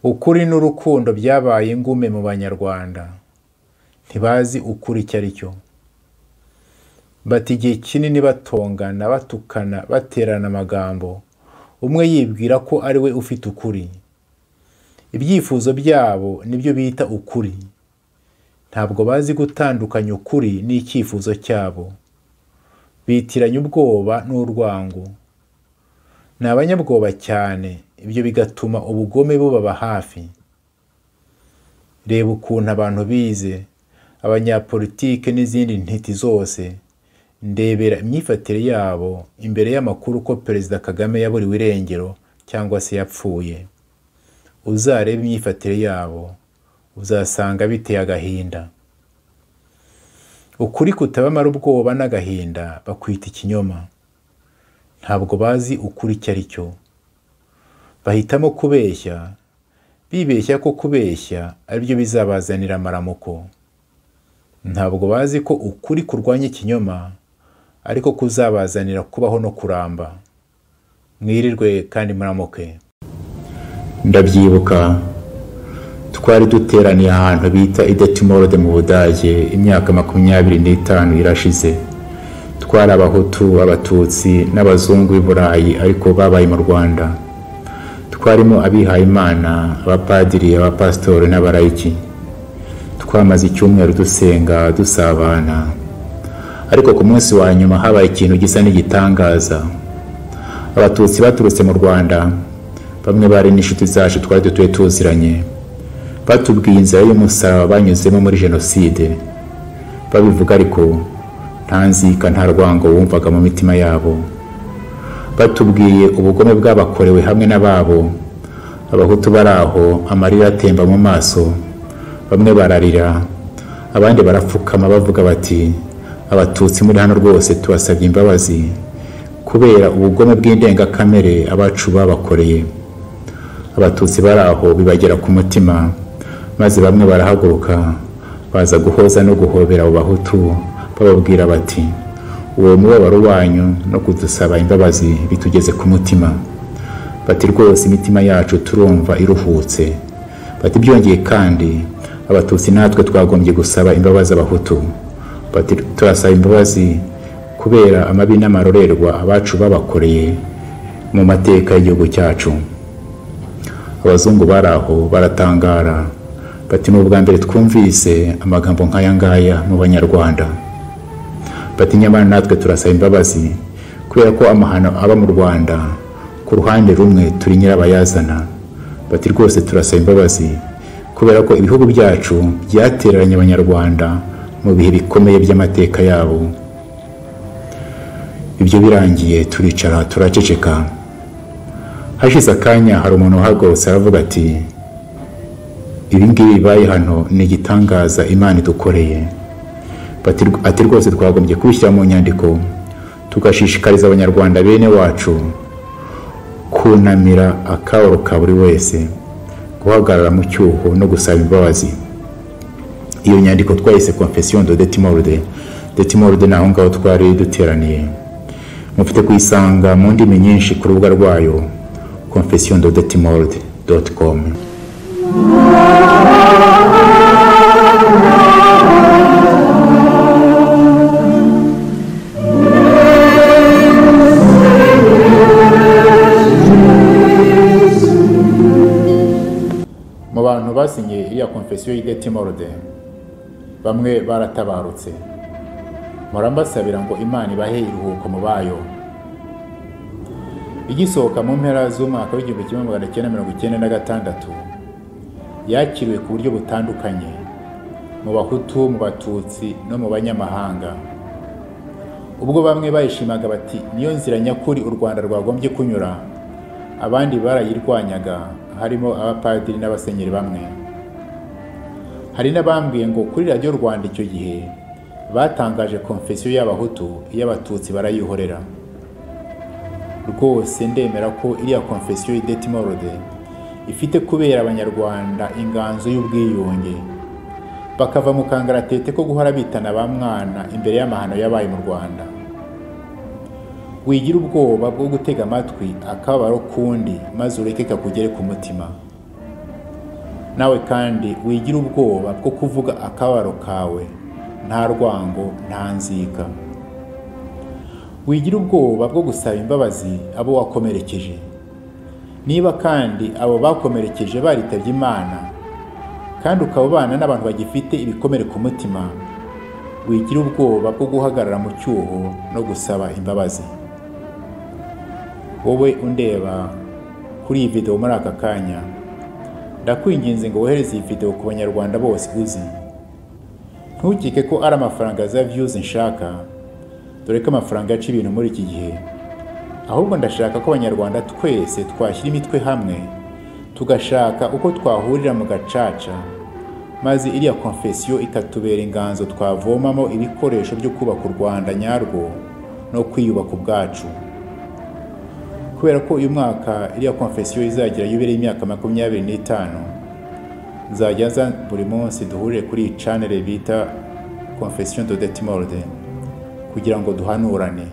Ukuri n'urukundo byabaye ingume mu Banyarwanda. Ntibazi ukuri icyo ari cyo. Bati igihe kinini batongana, batukana, baterana amagambo, umwe yibwira ko ari we ufite ukuri. Ibyifuzo byabo nibyo bita ukuri. Ntabwo bazi gutandukanya ukuri n'icyifuzo cyabo. Bitiranya ubwoba n'urwango. Ni abanyabwoba cyane, ibyo bigatuma ubugome bubaba hafi. Reba ukuntu abantu bize, abanyapolitike n'izindi ntiti zose, ndebera imyifatire yabo imbere y'amakuru ko Perezida Kagame yaburiwe irengero cyangwa se yapfuye. Uzareba imyifatire yabo, uzasanga biteye agahinda. Ukuri kutabamara ubwoba n'agahinda bakwita ikinyoma. Ntabwo bazi ukuri icyo ari cyo. Bahitamo kubeshya, bibeshya ko kubeshya aribyo bizabazanira amaramuko. Ntabwo bazi ko ukuri kurwanya ikinyoma, ariko kuzabazanira kubaho no kuramba. Mwirirwe kandi muramuke. Ndabyibuka twari duteraniye ahantu bita Idetimorode mu Budage imyaka 25 irashize. Twari Abahutu, Abatutsi n'Abazungu b'i Burayi ariko babaye mu Rwanda. Twarimo abihaye Imana, abapadiri, abapasitori n'abarayiki. Twamaze icyumweru dusenga, dusabana. Ariko ku munsi wa nyuma habaye ikintu gisa n'igitangaza. Abatutsi baturutse mu Rwanda, bamwe bari n'inshuti zacu twari dutuye tuziranye, batubwiye inzira y'umusaraba banyuzemo muri Jenoside. Babivuga ariko nta nzika, nta rwango wumvaga mu mitima yabo. Batubwiye ubugome bwabakorewe hamwe n'ababo. Abahutu baraho, amarira atemba mu maso. Bamwe bararira, abandi barapfukama bavuga bati, Abatutsi muri hano rwose tubasabye imbabazi kubera ubugome bw'indengakamere abacu babakoreye. Abatutsi baraho bibagera ku mutima, maze bamwe barahaguruka baza guhoza no guhobera abo Bahutu, bababwira bati, uwo mubabaro wanyu no kudusaba imbabazi bitugeze ku mutima. Bati rwose imitima yacu turumva iruhutse. Bati byongeye kandi Abatutsi natwe twagombye gusaba imbabazi Abahutu. Bati turasaba imbabazi kubera amabi n'amarorerwa abacu babakoreye mu mateka y'igihugu cyacu. Abazungu baraho baratangara. Bati n'ubwa mbere twumvise amagambo nk'aya ngaya mu Banyarwanda. Bati nyamara natwe turasaba imbabazi kubera ko amahano aba mu Rwanda ku ruhande rumwe turi nyirabayazana. Bati rwose turasaba imbabazi kubera ko ibihugu byacu byatereranye Abanyarwanda mu bihe bikomeye by'amateka yabo. Ibyo birangiye turicara turaceceka. Hashize akanya hari umuntu uhagurutse aravuga ati, ibi ngibi bibaye hano ni igitangaza Imana idukoreye. Ati rwose twagombye kubishyira mu nyandiko tugashishikariza Abanyarwanda bene wacu kunamira akababaro ka buri wese, guhagarara mu cyuho no gusaba imbabazi. Iyo nyandiko twayise Confession de Detimorode. Detimorode naho ngaho twari duteraniye. Mufite kuyisanga mu ndimi nyinshi ku rubuga rwayo confessiondedetimorode.com. Mu bantu basinye iriya Confession y'Idetimorode, bamwe baratabarutse. Murambasabira ngo Imana ibahe iruhuko mu bayo. Igisohoka mu mpera z'umwaka w'1996 yakiriwe ku buryo butandukanye mu Bahutu, mu Batutsi no mu banyamahanga. Ubwo bamwe bayishimaga bati niyo nzira nyakuri u Rwanda rwagombye kunyura, abandi barayirwanyaga, harimo abapadiri n'abasenyeri bamwe. Hari n'abambwiye ngo kuri Radio Rwanda icyo gihe batangaje Confession y'Abahutu, y'Abatutsi barayihorera. Rwose ndemera ko iriya Confession y'Idetimorode ifite kubera Abanyarwanda inganzo y'ubwiyunge, bakava mu kangaratete ko guhora bitana ba mwana imbere y'amahano yabaye mu Rwanda. Wigira ubwoba bwo gutega amatwi akababaro kundi maze ureke kakugere ku mutima. nawe kandi wigira ubwoba bwo kuvuga akababaro kawe, nta rwango, nta nzika. Wigira ubwoba bwo gusaba imbabazi abo wakomerekeje. Niba kandi abo bakomerekeje baritabye Imana, kandi ukaba ubana n'abantu bagifite ibikomere ku mutima, wigira ubwoba bwo guhagarara mu cyuho no gusaba imbabazi. Wowe undeba kuri iyi video muri aka kanya, ndakwinginze ngo wohereze iyi video ku banyarwanda bose uzi. Ntukeke ko ari amafaranga za views nshaka, dore ko amafaranga yaca ibintu muri iki gihe. Ahubwo ndashaka ko abanyarwanda twese twashyira imitwe hamwe, tugashaka uko twahurira mu gacaca, maze iriya confession ikatubera inganzo twavomamo ibikoresho byo kubaka u Rwanda nyarwo no kwiyubaka ubwacu. Kubera ko uyu mwaka iriya confession izagira yubile imyaka 25, nzajya nza buri munsi duhurire kuri channel bita Confession de Detimorde kugira ngo duhanurane.